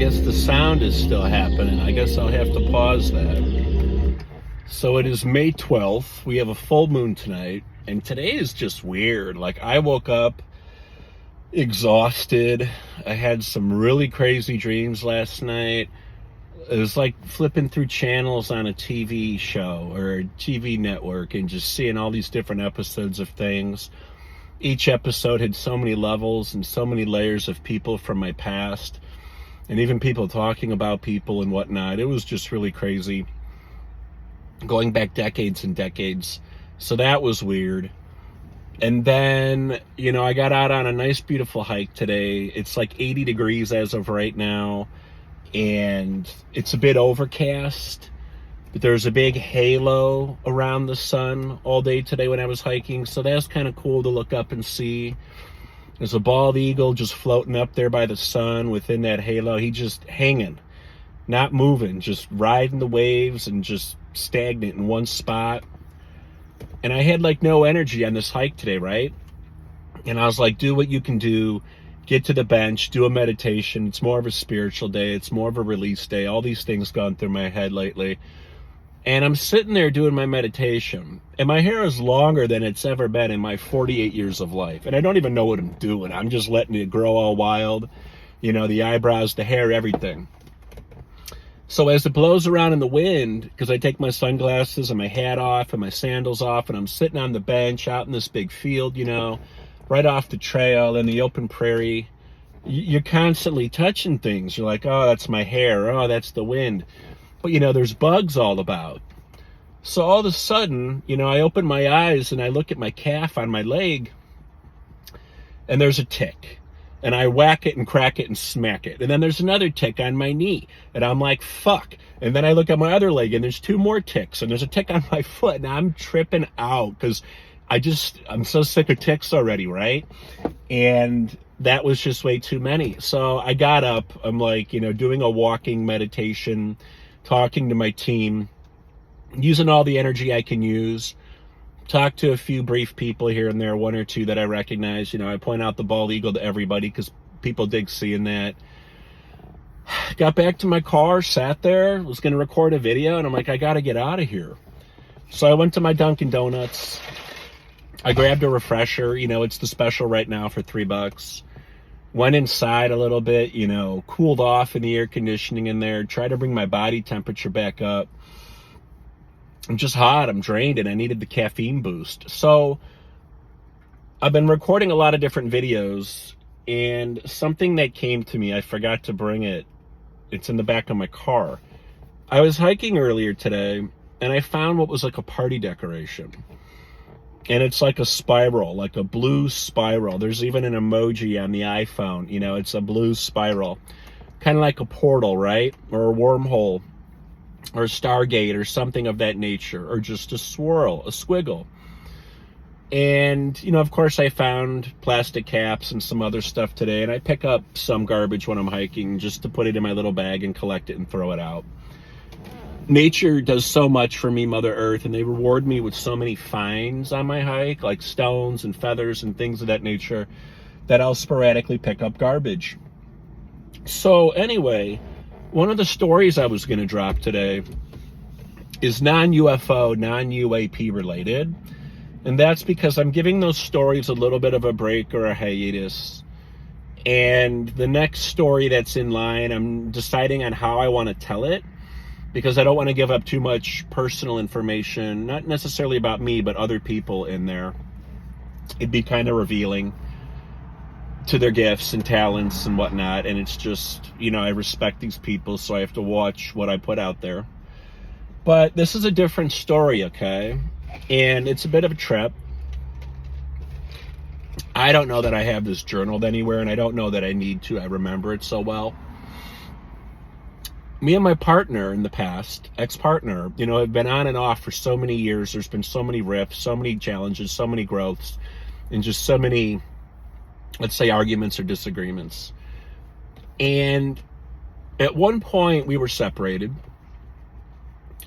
guess the sound is still happening. I guess I'll have to pause that. So it is May 12th. We have a full moon tonight. And today is just weird. Like, I woke up exhausted. I had some really crazy dreams last night. It was like flipping through channels on a TV show or a TV network and just seeing all these different episodes of things. Each episode had so many levels and so many layers of people from my past, and even people talking about people and whatnot. It was just really crazy, going back decades and decades. So that was weird. And then, I got out on a nice, beautiful hike today. It's like 80 degrees as of right now, and it's a bit overcast, but there's a big halo around the sun all day today when I was hiking. So that's kind of cool to look up and see. There's a bald eagle just floating up there by the sun within that halo. He just hanging, not moving, just riding the waves and just stagnant in one spot. And I had like no energy on this hike today, right? And I was like, do what you can do. Get to the bench, do a meditation. It's more of a spiritual day. It's more of a release day. All these things gone through my head lately. And I'm sitting there doing my meditation, and my hair is longer than it's ever been in my 48 years of life. And I don't even know what I'm doing. I'm just letting it grow all wild. The eyebrows, the hair, everything. So as it blows around in the wind, because I take my sunglasses and my hat off and my sandals off, and I'm sitting on the bench out in this big field, right off the trail in the open prairie, you're constantly touching things. You're like, oh, that's my hair. Oh, that's the wind. But, there's bugs all about. So all of a sudden, I open my eyes and I look at my calf on my leg, and there's a tick. And I whack it and crack it and smack it. And then there's another tick on my knee. And I'm like, fuck. And then I look at my other leg and there's two more ticks. And there's a tick on my foot. And I'm tripping out because I'm so sick of ticks already, right? And that was just way too many. So I got up. I'm like, doing a walking meditation, talking to my team, using all the energy I can use. Talk to a few brief people here and there, one or two that I recognize. I point out the bald eagle to everybody because people dig seeing that. Got back to my car, sat there, was going to record a video, and I'm like, I got to get out of here. So I went to my Dunkin' Donuts. I grabbed a refresher. It's the special right now for $3. Went inside a little bit, cooled off in the air conditioning in there, tried to bring my body temperature back up. I'm just hot, I'm drained, and I needed the caffeine boost. So I've been recording a lot of different videos, and something that came to me, I forgot to bring it. It's in the back of my car. I was hiking earlier today, and I found what was like a party decoration. And it's like a spiral, like a blue spiral. There's even an emoji on the iPhone. It's a blue spiral. Kind of like a portal, right? Or a wormhole. Or a Stargate or something of that nature. Or just a swirl, a squiggle. And, of course I found plastic caps and some other stuff today. And I pick up some garbage when I'm hiking just to put it in my little bag and collect it and throw it out. Nature does so much for me, Mother Earth, and they reward me with so many finds on my hike, like stones and feathers and things of that nature, that I'll sporadically pick up garbage. So anyway, one of the stories I was going to drop today is non-UFO, non-UAP related, and that's because I'm giving those stories a little bit of a break or a hiatus. And the next story that's in line, I'm deciding on how I want to tell it, because I don't want to give up too much personal information, not necessarily about me, but other people in there. It'd be kind of revealing to their gifts and talents and whatnot, and it's just, I respect these people, so I have to watch what I put out there. But this is a different story, okay? And it's a bit of a trip. I don't know that I have this journaled anywhere, and I don't know that I need to. I remember it so well. Me and my partner in the past, ex-partner, have been on and off for so many years. There's been so many rifts, so many challenges, so many growths, and just so many, let's say, arguments or disagreements. And at one point, we were separated.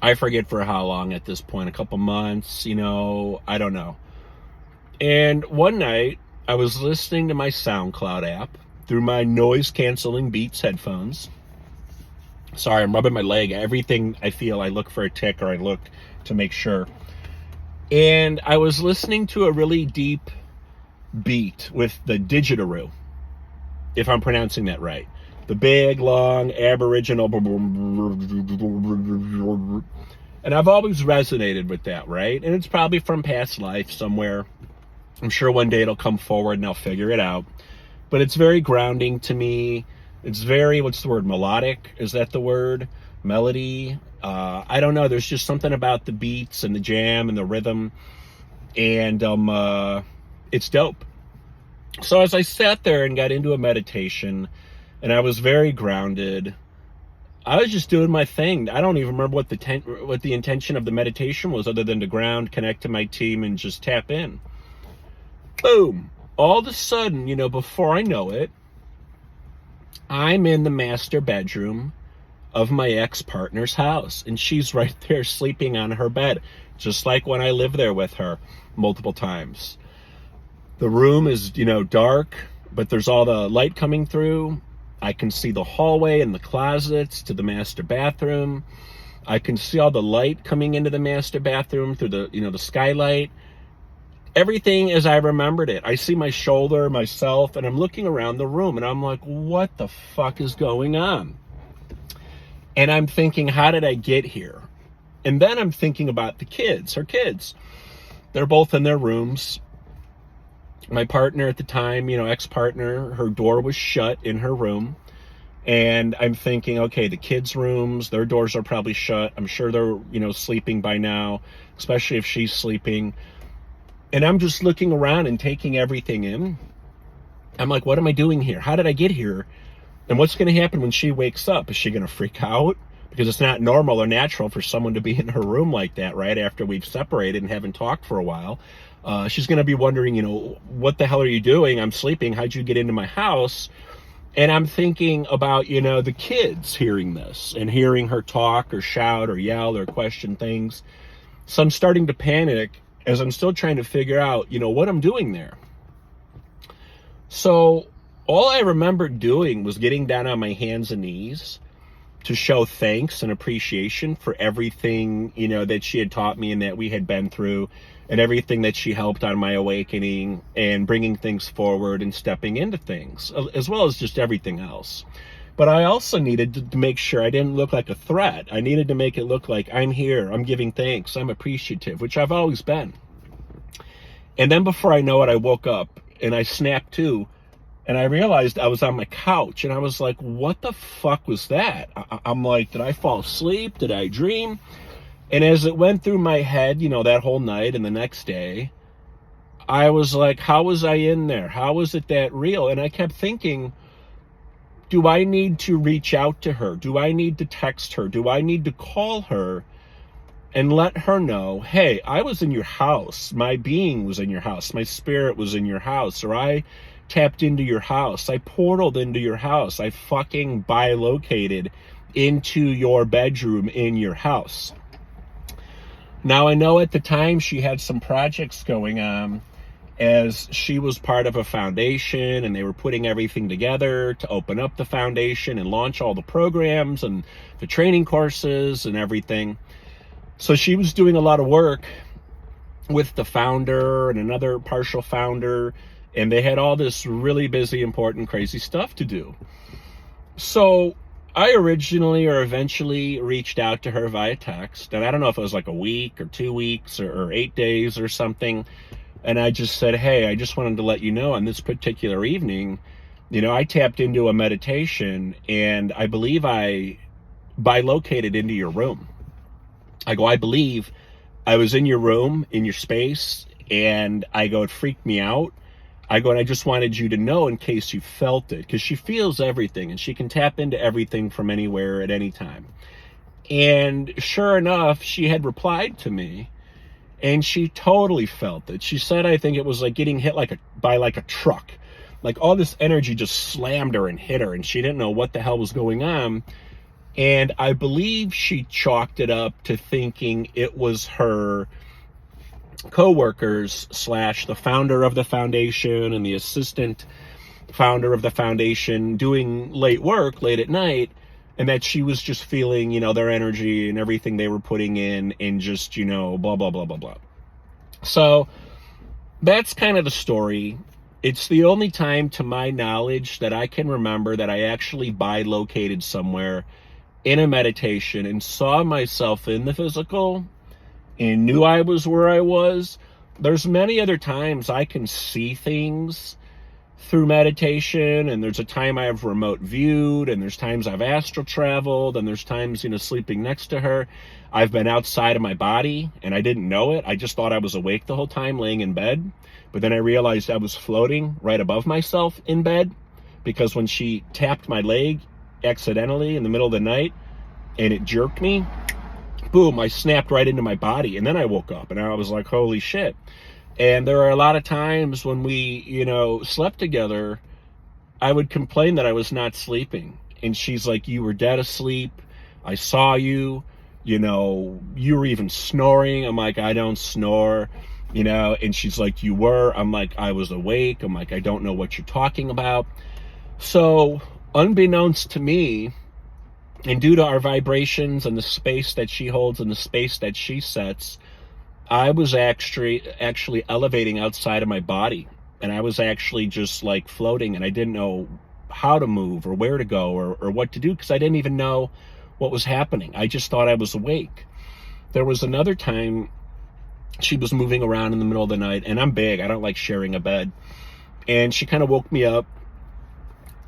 I forget for how long at this point, a couple months, I don't know. And one night, I was listening to my SoundCloud app through my noise-canceling Beats headphones. Sorry, I'm rubbing my leg. Everything I feel, I look for a tick or I look to make sure. And I was listening to a really deep beat with the didgeridoo, if I'm pronouncing that right. The big, long, aboriginal. And I've always resonated with that, right? And it's probably from past life somewhere. I'm sure one day it'll come forward and I'll figure it out. But it's very grounding to me. It's very, what's the word, melodic? Is that the word? Melody? I don't know. There's just something about the beats and the jam and the rhythm. And it's dope. So as I sat there and got into a meditation, and I was very grounded, I was just doing my thing. I don't even remember what the intention of the meditation was, other than to ground, connect to my team, and just tap in. Boom. All of a sudden, before I know it, I'm in the master bedroom of my ex-partner's house, and she's right there sleeping on her bed, just like when I lived there with her multiple times. The room is, dark, but there's all the light coming through. I can see the hallway and the closets to the master bathroom. I can see all the light coming into the master bathroom through the skylight. Everything as I remembered it. I see my shoulder, myself, and I'm looking around the room, and I'm like, what the fuck is going on? And I'm thinking, how did I get here? And then I'm thinking about the kids, her kids. They're both in their rooms. My partner at the time, ex-partner, her door was shut in her room. And I'm thinking, okay, the kids' rooms, their doors are probably shut. I'm sure they're, sleeping by now, especially if she's sleeping. And I'm just looking around and taking everything in. I'm like, what am I doing here? How did I get here? And what's going to happen when she wakes up? Is she going to freak out? Because it's not normal or natural for someone to be in her room like that, right, after we've separated and haven't talked for a while. She's going to be wondering, what the hell are you doing? I'm sleeping. How'd you get into my house? And I'm thinking about, the kids hearing this and hearing her talk or shout or yell or question things. So I'm starting to panic as I'm still trying to figure out, what I'm doing there. So all I remember doing was getting down on my hands and knees to show thanks and appreciation for everything, that she had taught me and that we had been through, and everything that she helped on my awakening and bringing things forward and stepping into things, as well as just everything else. But I also needed to make sure I didn't look like a threat. I needed to make it look like I'm here, I'm giving thanks, I'm appreciative, which I've always been. And then before I know it, I woke up and I snapped to, and I realized I was on my couch, and I was like, what the fuck was that? I'm like, did I fall asleep? Did I dream? And as it went through my head, that whole night and the next day, I was like, how was I in there? How was it that real? And I kept thinking, do I need to reach out to her? Do I need to text her? Do I need to call her and let her know, hey, I was in your house. My being was in your house. My spirit was in your house. Or I tapped into your house. I portaled into your house. I fucking bilocated into your bedroom in your house. Now, I know at the time she had some projects going on, as she was part of a foundation, and they were putting everything together to open up the foundation and launch all the programs and the training courses and everything. So she was doing a lot of work with the founder and another partial founder, and they had all this really busy, important, crazy stuff to do. So I originally or eventually reached out to her via text, and I don't know if it was like a week or 2 weeks or 8 days or something. And I just said, hey, I just wanted to let you know on this particular evening, I tapped into a meditation, and I believe I bilocated into your room. I go, I believe I was in your room, in your space, and I go, it freaked me out. I go, and I just wanted you to know in case you felt it, because she feels everything, and she can tap into everything from anywhere at any time. And sure enough, she had replied to me, and she totally felt it. She said, I think it was like getting hit by a truck. Like all this energy just slammed her and hit her, and she didn't know what the hell was going on. And I believe she chalked it up to thinking it was her co-workers / the founder of the foundation and the assistant founder of the foundation doing late work late at night, and that she was just feeling, their energy and everything they were putting in, and just, blah, blah, blah, blah, blah. So that's kind of the story. It's the only time, to my knowledge, that I can remember that I actually bilocated somewhere in a meditation and saw myself in the physical and knew I was where I was. There's many other times I can see things through meditation, and there's a time I've remote viewed, and there's times I've astral traveled, and there's times, sleeping next to her, I've been outside of my body and I didn't know it. I just thought I was awake the whole time laying in bed, but then I realized I was floating right above myself in bed, because when she tapped my leg accidentally in the middle of the night and it jerked me, boom, I snapped right into my body, and then I woke up and I was like, holy shit. And there are a lot of times when we, slept together, I would complain that I was not sleeping. And she's like, you were dead asleep. I saw you, you were even snoring. I'm like, I don't snore, and she's like, you were. I'm like, I was awake. I'm like, I don't know what you're talking about. So unbeknownst to me, and due to our vibrations and the space that she holds and the space that she sets, I was actually elevating outside of my body, and I was actually just like floating, and I didn't know how to move or where to go or what to do, because I didn't even know what was happening. I just thought I was awake. There was another time she was moving around in the middle of the night, and I'm big, I don't like sharing a bed, and she kind of woke me up,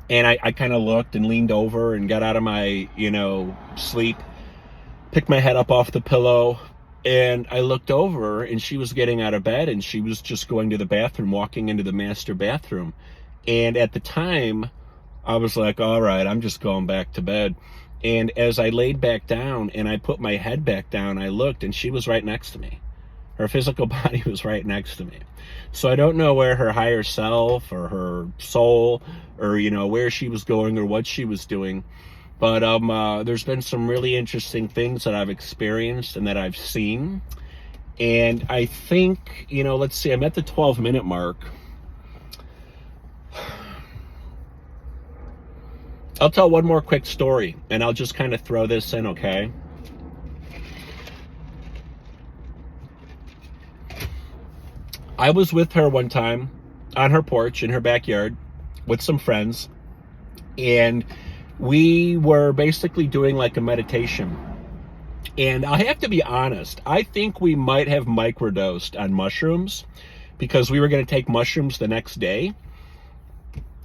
and I kind of looked and leaned over and got out of my, sleep, picked my head up off the pillow, and I looked over, and she was getting out of bed, and she was just going to the bathroom, walking into the master bathroom. And at the time, I was like, all right, I'm just going back to bed. And as I laid back down and I put my head back down, I looked, and she was right next to me. Her physical body was right next to me. So I don't know where her higher self or her soul or, where she was going or what she was doing. But there's been some really interesting things that I've experienced and that I've seen. And I think, let's see, I'm at the 12-minute mark. I'll tell one more quick story, and I'll just kind of throw this in, okay? I was with her one time on her porch in her backyard with some friends, and we were basically doing like a meditation. And I have to be honest, I think we might have microdosed on mushrooms, because we were going to take mushrooms the next day.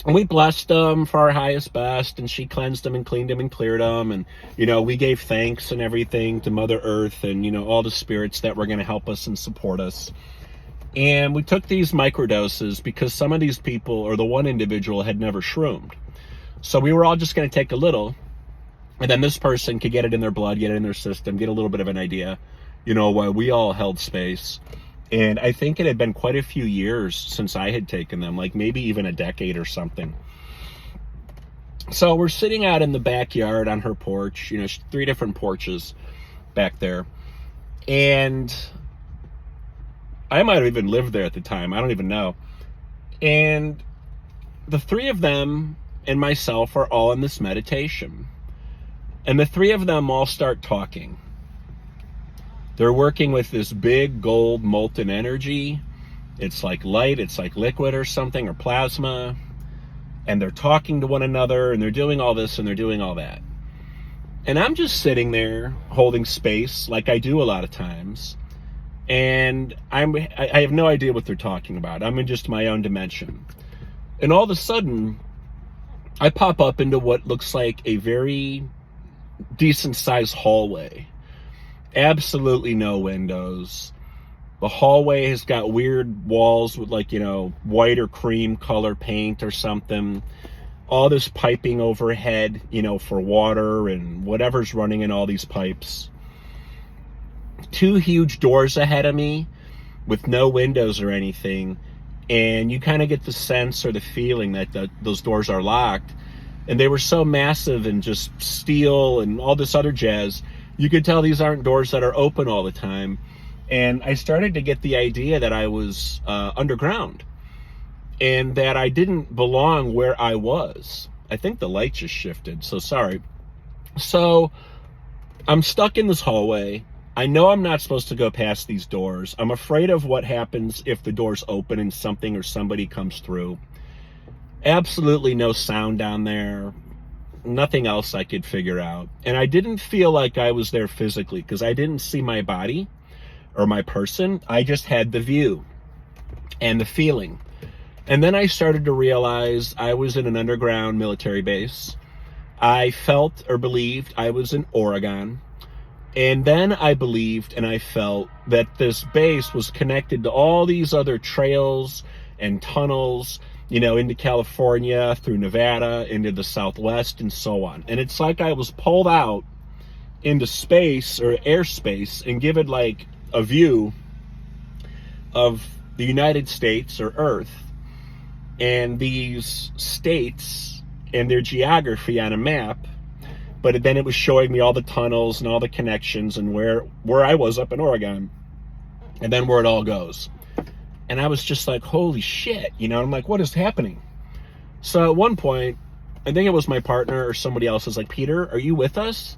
And we blessed them for our highest best, and she cleansed them and cleaned them and cleared them. And, we gave thanks and everything to Mother Earth and, all the spirits that were going to help us and support us. And we took these microdoses because some of these people, or the one individual, had never shroomed. So we were all just going to take a little, and then this person could get it in their blood, get it in their system, get a little bit of an idea, while we all held space. And I think it had been quite a few years since I had taken them, like maybe even a decade or something. So we're sitting out in the backyard on her porch, 3 different porches back there. And I might have even lived there at the time. I don't even know. And the 3 of them and myself are all in this meditation. And the 3 of them all start talking. They're working with this big gold molten energy. It's like light, it's like liquid or something, or plasma. And they're talking to one another, and they're doing all this and they're doing all that. And I'm just sitting there holding space like I do a lot of times. And I have no idea what they're talking about. I'm in just my own dimension. And all of a sudden, I pop up into what looks like a very decent sized hallway. Absolutely no windows. The hallway has got weird walls with white or cream color paint or something. All this piping overhead, for water and whatever's running in all these pipes. 2 huge doors ahead of me with no windows or anything. And you kind of get the sense or the feeling that those doors are locked. And they were so massive and just steel and all this other jazz, you could tell these aren't doors that are open all the time. And I started to get the idea that I was underground and that I didn't belong where I was. I think the light just shifted, so sorry. So I'm stuck in this hallway. I know I'm not supposed to go past these doors. I'm afraid of what happens if the doors open and something or somebody comes through. Absolutely no sound down there. Nothing else I could figure out. And I didn't feel like I was there physically because I didn't see my body or my person. I just had the view and the feeling. And then I started to realize I was in an underground military base. I felt or believed I was in Oregon. And then I believed and I felt that this base was connected to all these other trails and tunnels, into California, through Nevada, into the Southwest, and so on. And it's like I was pulled out into space or airspace and given like a view of the United States or Earth and these states and their geography on a map. But then it was showing me all the tunnels and all the connections and where I was up in Oregon and then where it all goes. And I was just like, holy shit, I'm like, what is happening? So at one point, I think it was my partner or somebody else was like, Peter, are you with us?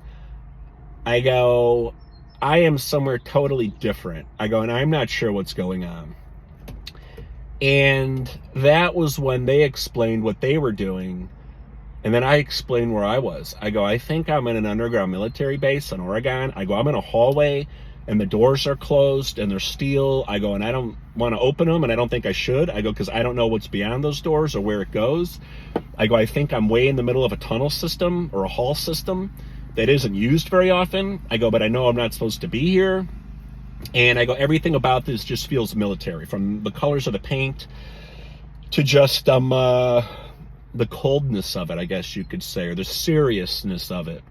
I go, I am somewhere totally different. I go, and I'm not sure what's going on. And that was when they explained what they were doing. And then I explained where I was. I go, I think I'm in an underground military base in Oregon. I go, I'm in a hallway and the doors are closed and they're steel. I go, and I don't want to open them and I don't think I should. I go, because I don't know what's beyond those doors or where it goes. I go, I think I'm way in the middle of a tunnel system or a hall system that isn't used very often. I go, but I know I'm not supposed to be here. And I go, everything about this just feels military, from the colors of the paint to just the coldness of it, I guess you could say, or the seriousness of it.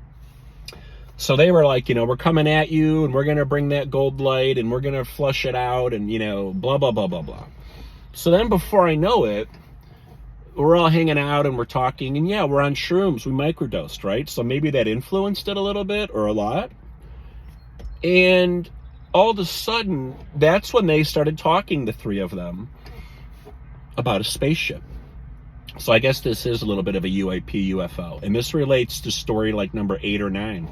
So they were like, we're coming at you and we're going to bring that gold light and we're going to flush it out and, blah, blah, blah, blah, blah. So then before I know it, we're all hanging out and we're talking and yeah, we're on shrooms. We microdosed, right? So maybe that influenced it a little bit or a lot. And all of a sudden, that's when they started talking, the three of them, about a spaceship. So I guess this is a little bit of a UAP UFO. And this relates to story like number 8 or 9.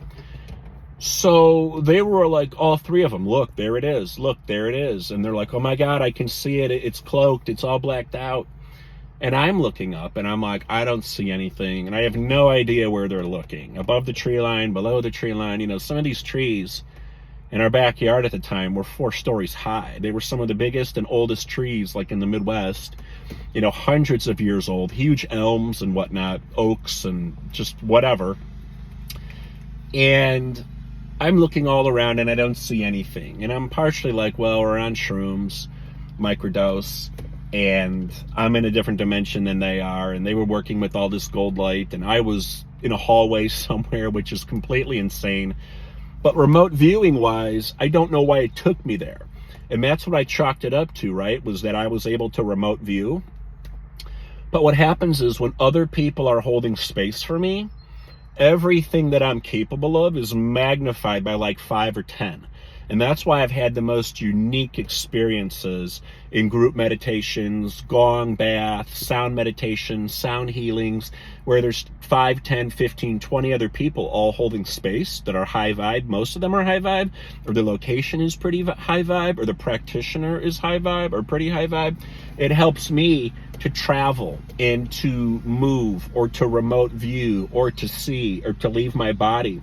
So they were like, all three of them, look, there it is. Look, there it is. And they're like, oh my God, I can see it. It's cloaked. It's all blacked out. And I'm looking up and I'm like, I don't see anything. And I have no idea where they're looking. Above the tree line, below the tree line. Some of these trees in our backyard at the time were 4 stories high. They were some of the biggest and oldest trees like in the Midwest. Hundreds of years old, huge elms and whatnot, oaks and just whatever. And I'm looking all around and I don't see anything. And I'm partially like, well, we're on shrooms, microdose, and I'm in a different dimension than they are. And they were working with all this gold light and I was in a hallway somewhere, which is completely insane. But remote viewing wise, I don't know why it took me there. And that's what I chalked it up to, right? Was that I was able to remote view. But what happens is when other people are holding space for me, everything that I'm capable of is magnified by like 5 or 10. And that's why I've had the most unique experiences in group meditations, gong baths, sound meditations, sound healings, where there's 5, 10, 15, 20 other people all holding space that are high vibe. Most of them are high vibe, or the location is pretty high vibe, or the practitioner is high vibe or pretty high vibe. It helps me to travel and to move or to remote view or to see or to leave my body.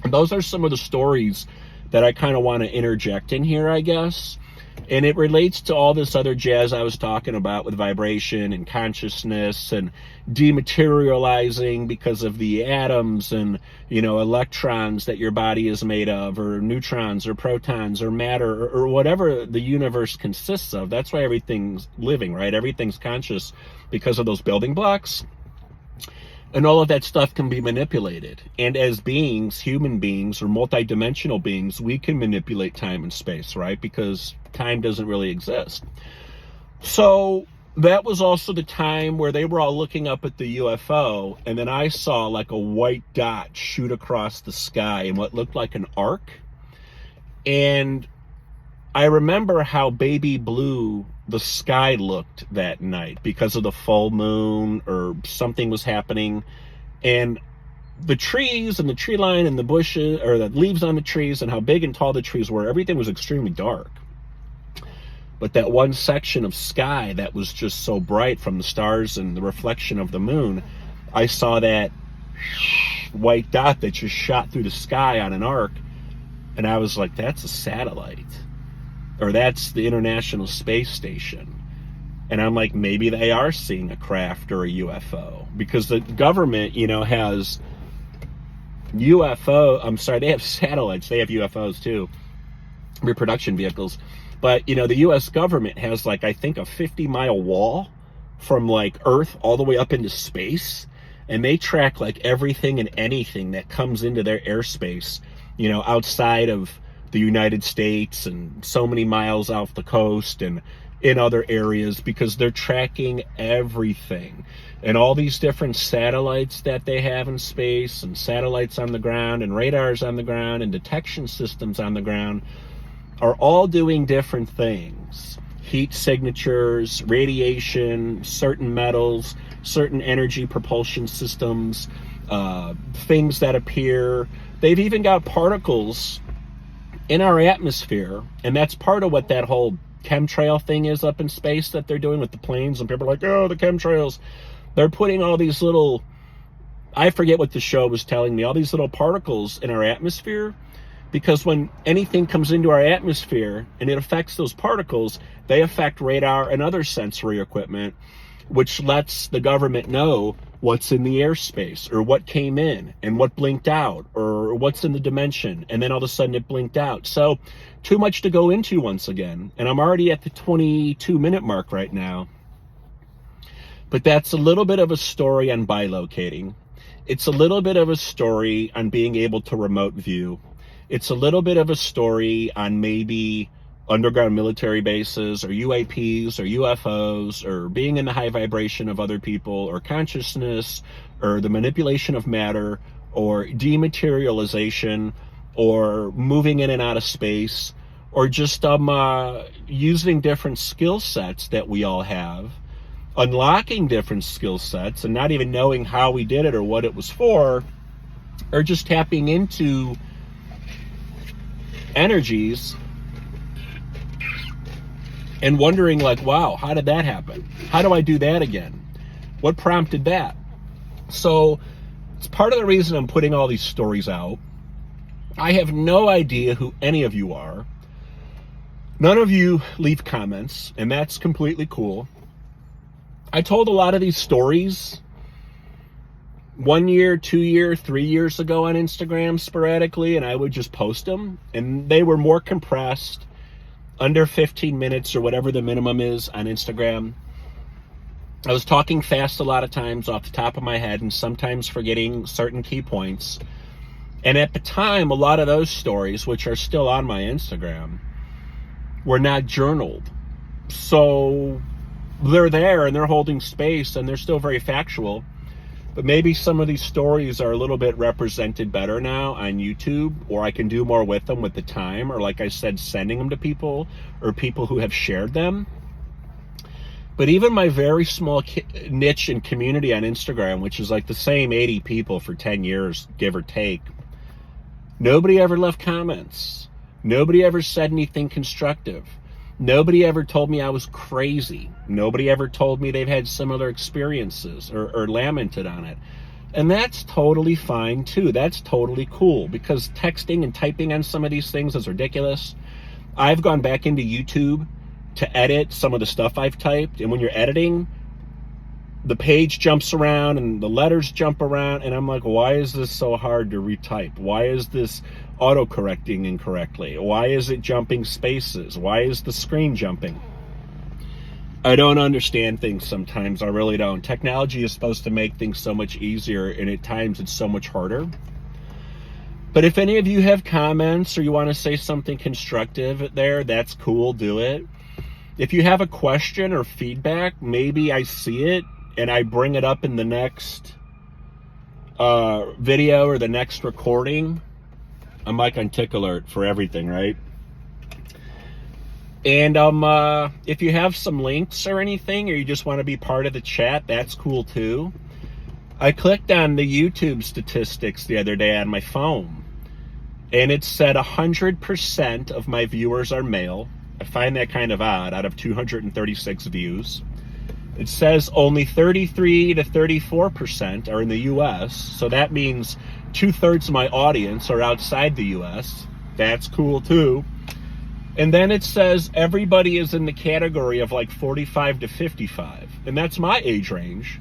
And those are some of the stories that I kind of want to interject in here, I guess. And it relates to all this other jazz I was talking about with vibration and consciousness and dematerializing because of the atoms and, electrons that your body is made of, or neutrons or protons or matter or whatever the universe consists of. That's why everything's living, right? Everything's conscious because of those building blocks. And all of that stuff can be manipulated. And as beings, human beings or multidimensional beings, we can manipulate time and space, right? Because time doesn't really exist. So that was also the time where they were all looking up at the UFO. And then I saw like a white dot shoot across the sky in what looked like an arc. And I remember how baby blue the sky looked that night because of the full moon or something was happening. And the trees and the tree line and the bushes, or the leaves on the trees, and how big and tall the trees were, everything was extremely dark. But that one section of sky that was just so bright from the stars and the reflection of the moon, I saw that white dot that just shot through the sky on an arc, and I was like, that's a satellite, or that's the International Space Station. And I'm like, maybe they are seeing a craft or a UFO, because the government, has they have satellites, they have UFOs too, reproduction vehicles. But, the U.S. government has, I think a 50-mile wall from, Earth all the way up into space. And they track, everything and anything that comes into their airspace, outside of the United States and so many miles off the coast and in other areas, because they're tracking everything. And all these different satellites that they have in space, and satellites on the ground, and radars on the ground, and detection systems on the ground, are all doing different things. Heat signatures, radiation, certain metals, certain energy propulsion systems, things that appear. They've even got particles in our atmosphere, and that's part of what that whole chemtrail thing is up in space that they're doing with the planes, and people are like, oh, the chemtrails. They're putting all these little, I forget what the show was telling me, all these little particles in our atmosphere, because when anything comes into our atmosphere and it affects those particles, they affect radar and other sensory equipment, which lets the government know what's in the airspace, or what came in and what blinked out, or what's in the dimension, and then all of a sudden it blinked out. So too much to go into once again, and I'm already at the 22-minute mark right now. But that's a little bit of a story on bilocating. It's a little bit of a story on being able to remote view. It's a little bit of a story on maybe underground military bases, or UAPs, or UFOs, or being in the high vibration of other people, or consciousness, or the manipulation of matter, or dematerialization, or moving in and out of space, or just using different skill sets that we all have, unlocking different skill sets and not even knowing how we did it or what it was for, or just tapping into energies and wondering wow, how did that happen? How do I do that again? What prompted that? So it's part of the reason I'm putting all these stories out. I have no idea who any of you are. None of you leave comments, and that's completely cool. I told a lot of these stories 1 year, 2 year, 3 years ago on Instagram sporadically, and I would just post them, and they were more compressed, under 15 minutes or whatever the minimum is on Instagram. I was talking fast a lot of times off the top of my head, and sometimes forgetting certain key points. And at the time, a lot of those stories, which are still on my Instagram, were not journaled. So they're there and they're holding space and they're still very factual. But maybe some of these stories are a little bit represented better now on YouTube, or I can do more with them with the time, or like I said, sending them to people or people who have shared them. But even my very small niche and community on Instagram, which is the same 80 people for 10 years, give or take, nobody ever left comments. Nobody ever said anything constructive. Nobody ever told me I was crazy. Nobody ever told me they've had similar experiences or lamented on it. And that's totally fine too. That's totally cool, because texting and typing on some of these things is ridiculous. I've gone back into YouTube to edit some of the stuff I've typed, and when you're editing, the page jumps around and the letters jump around, and I'm like, why is this so hard to retype? Why is this auto-correcting incorrectly? Why is it jumping spaces? Why is the screen jumping? I don't understand things sometimes. I really don't. Technology is supposed to make things so much easier, and at times it's so much harder. But if any of you have comments or you want to say something constructive there, that's cool, do it. If you have a question or feedback, maybe I see it and I bring it up in the next video or the next recording. I'm on Tick Alert for everything, right? And if you have some links or anything, or you just want to be part of the chat, that's cool too. I clicked on the YouTube statistics the other day on my phone, and it said 100% of my viewers are male. I find that kind of odd out of 236 views. It says only 33 to 34% are in the US, so that means 2/3 of my audience are outside the US. That's cool too. And then it says everybody is in the category of like 45 to 55, and that's my age range.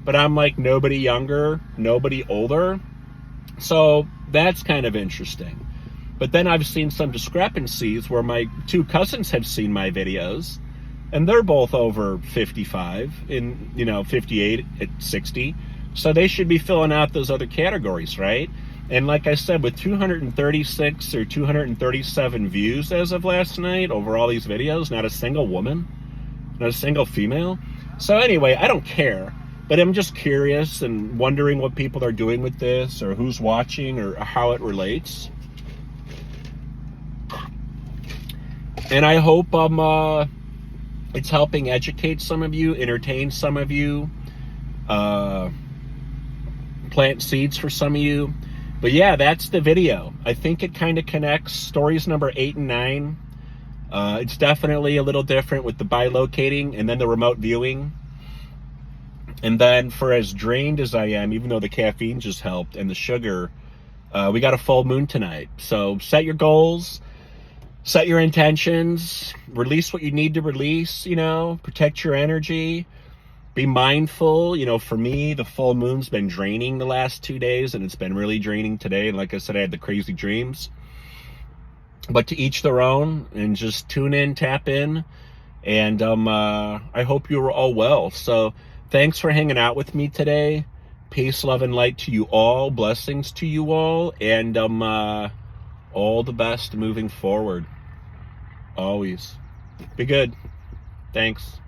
But I'm like nobody younger, nobody older. So that's kind of interesting. But then I've seen some discrepancies where my two cousins have seen my videos, and they're both over 55 and 58 at 60. So they should be filling out those other categories, right? And like I said, with 236 or 237 views as of last night over all these videos, not a single woman, not a single female. So anyway, I don't care, but I'm just curious and wondering what people are doing with this, or who's watching, or how it relates. And I hope it's helping educate some of you, entertain some of you, plant seeds for some of you. But yeah, that's the video. I think it kind of connects stories number 8 and 9. It's definitely a little different with the bilocating and then the remote viewing. And then for as drained as I am, even though the caffeine just helped and the sugar, we got a full moon tonight. So set your goals, set your intentions, release what you need to release, protect your energy. Be mindful. For me, the full moon's been draining the last 2 days, and it's been really draining today. And like I said, I had the crazy dreams. But to each their own, and just tune in, tap in, and I hope you are all well. So thanks for hanging out with me today. Peace, love, and light to you all. Blessings to you all, and all the best moving forward. Always. Be good. Thanks.